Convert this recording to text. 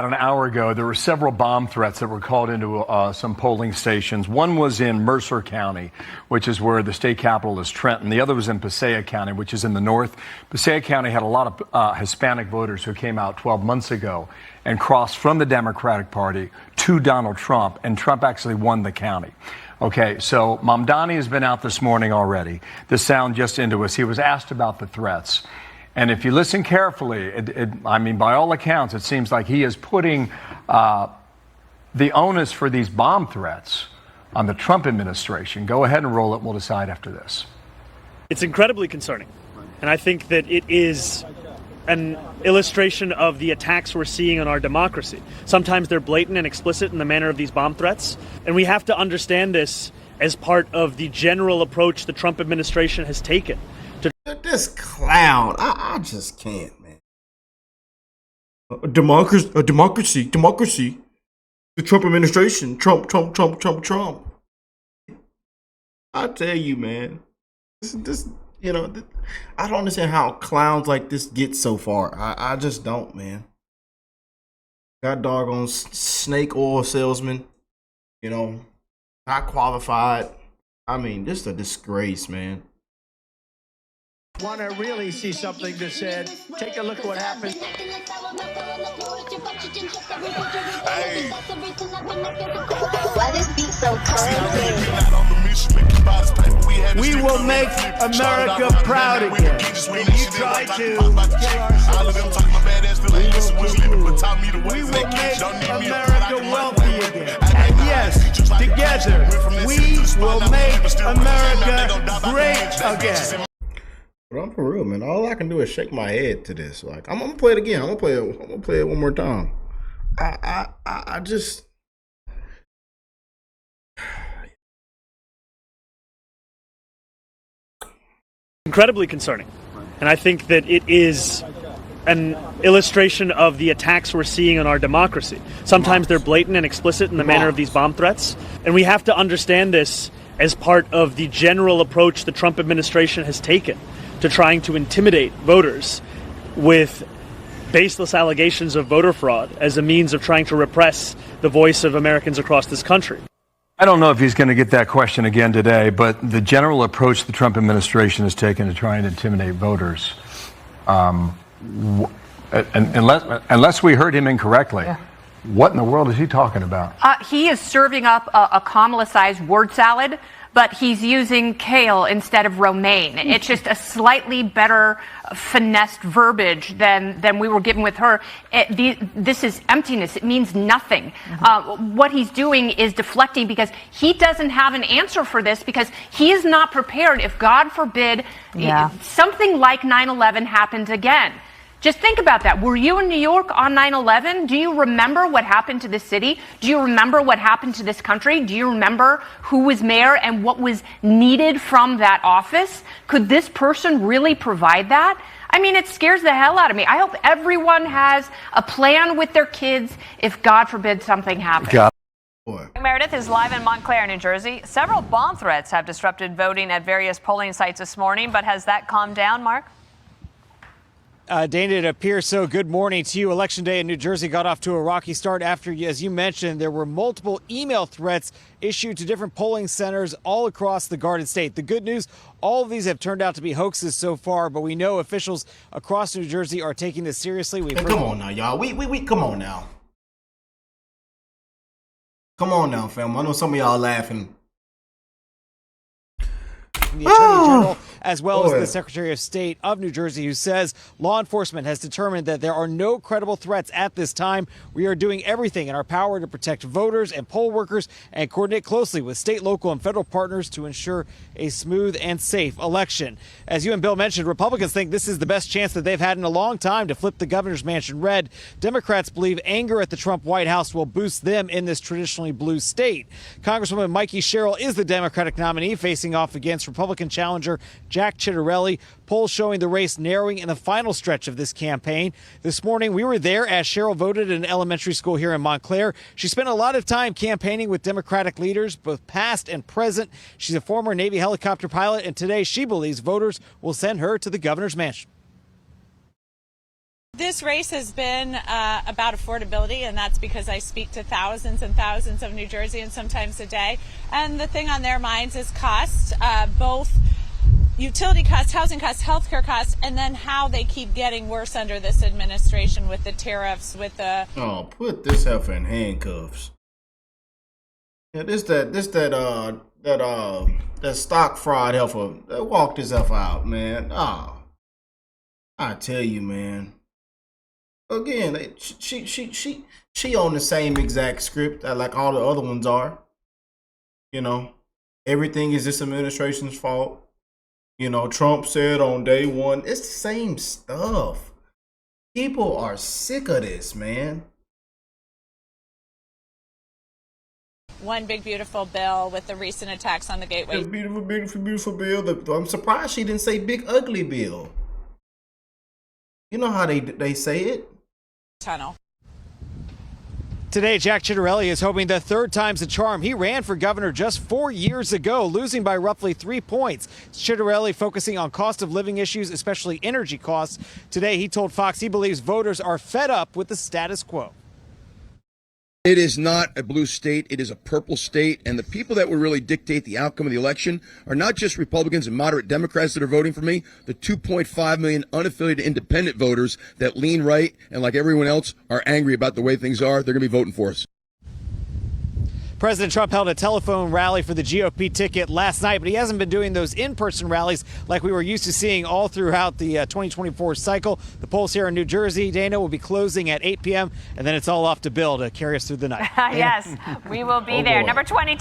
An hour ago, there were several bomb threats that were called into some polling stations. One was in Mercer County, which is where the state capital is Trenton. The other was in Passaic County, which is in the north. Passaic County had a lot of Hispanic voters who came out 12 months ago and crossed from the Democratic Party to Donald Trump, and Trump actually won the county. Okay, so Mamdani has been out this morning already. This sound just into us. He was asked about the threats. And if you listen carefully, I mean, by all accounts, it seems like he is putting the onus for these bomb threats on the Trump administration. Go ahead and roll it. We'll decide after this. It's incredibly concerning. And I think that it is an illustration of the attacks we're seeing on our democracy. Sometimes they're blatant and explicit in the manner of these bomb threats. And we have to understand this as part of the general approach the Trump administration has taken. This clown, I just can't, man. Democracy. The Trump administration, Trump. I tell you, man, this, I don't understand how clowns like this get so far. I just don't, man. Got doggone snake oil salesman, not qualified. I mean, just a disgrace, man. Want to really see something that said, take a look at what happened. Hey. Why this beat so cold? We will make America proud again. And you try to we will make America wealthy again. And yes, together, we will make America great again. But I'm for real, man. All I can do is shake my head to this. Like, I'm gonna play it again. I'm gonna play it one more time. I just Incredibly concerning. And I think that it is an illustration of the attacks we're seeing on our democracy. Sometimes they're blatant and explicit in the manner of these bomb threats. And we have to understand this as part of the general approach the Trump administration has taken to trying to intimidate voters with baseless allegations of voter fraud as a means of trying to repress the voice of Americans across this country. I don't know if he's going to get that question again today, but the general approach the Trump administration has taken to try and intimidate voters, unless we heard him incorrectly, what in the world is he talking about? He is serving up a Kamala-sized word salad, but he's using kale instead of romaine. It's just a slightly better finessed verbiage than we were given with her. This is emptiness. It means nothing. What he's doing is deflecting because he doesn't have an answer for this, because he is not prepared if, God forbid, something like 9/11 happens again. Just think about that. Were you in New York on 9/11? Do you remember what happened to the city? Do you remember what happened to this country? Do you remember who was mayor and what was needed from that office? Could this person really provide that? I mean, it scares the hell out of me. I hope everyone has a plan with their kids if, God forbid, something happens. Meredith is live in Montclair, New Jersey. Several bomb threats have disrupted voting at various polling sites this morning, but has that calmed down, Mark? Dana, it appears so. Good morning to you. Election day in New Jersey got off to a rocky start after, as you mentioned, there were multiple email threats issued to different polling centers all across the Garden State. The good news, all of these have turned out to be hoaxes so far, but we know officials across New Jersey are taking this seriously. Come on now, y'all. We come on now. Come on now, fam. I know some of y'all laughing. The Attorney General, as well as the Secretary of State of New Jersey, who says law enforcement has determined that there are no credible threats at this time. We are doing everything in our power to protect voters and poll workers and coordinate closely with state, local, and federal partners to ensure a smooth and safe election. As you and Bill mentioned, Republicans think this is the best chance that they've had in a long time to flip the governor's mansion red. Democrats believe anger at the Trump White House will boost them in this traditionally blue state. Congresswoman Mikey Sherrill is the Democratic nominee, facing off against Republican challenger Jack Ciattarelli. Polls showing the race narrowing in the final stretch of this campaign. This morning, we were there as Sherrill voted in an elementary school here in Montclair. She spent a lot of time campaigning with Democratic leaders, both past and present. She's a former Navy helicopter pilot, and today she believes voters will send her to the governor's mansion. This race has been about affordability, and that's because I speak to thousands and thousands of New Jerseyans sometimes a day. And the thing on their minds is cost, both utility costs, housing costs, healthcare costs, and then how they keep getting worse under this administration with the tariffs, with the... Oh, put this heifer in handcuffs. Yeah, that stock fraud heifer. Walk this heifer out, man. Oh, I tell you, man. Again, she on the same exact script like all the other ones are. You know, everything is this administration's fault. You know, Trump said on day one, it's the same stuff. People are sick of this, man. One big beautiful bill with the recent attacks on the Gateway. Beautiful bill. I'm surprised she didn't say big ugly bill. You know how they say it. Tunnel. Today, Jack Ciattarelli is hoping the third time's the charm. He ran for governor just 4 years ago, losing by roughly 3 points. Ciattarelli focusing on cost of living issues, especially energy costs. Today, he told Fox he believes voters are fed up with the status quo. It is not a blue state. It is a purple state. And the people that will really dictate the outcome of the election are not just Republicans and moderate Democrats that are voting for me, the 2.5 million unaffiliated independent voters that lean right and, like everyone else, are angry about the way things are. They're going to be voting for us. President Trump held a telephone rally for the GOP ticket last night, but he hasn't been doing those in-person rallies like we were used to seeing all throughout the 2024 cycle. The polls here in New Jersey, Dana, will be closing at 8 p.m., and then it's all off to Bill to carry us through the night. Yes, we will be there. Boy. Number 22.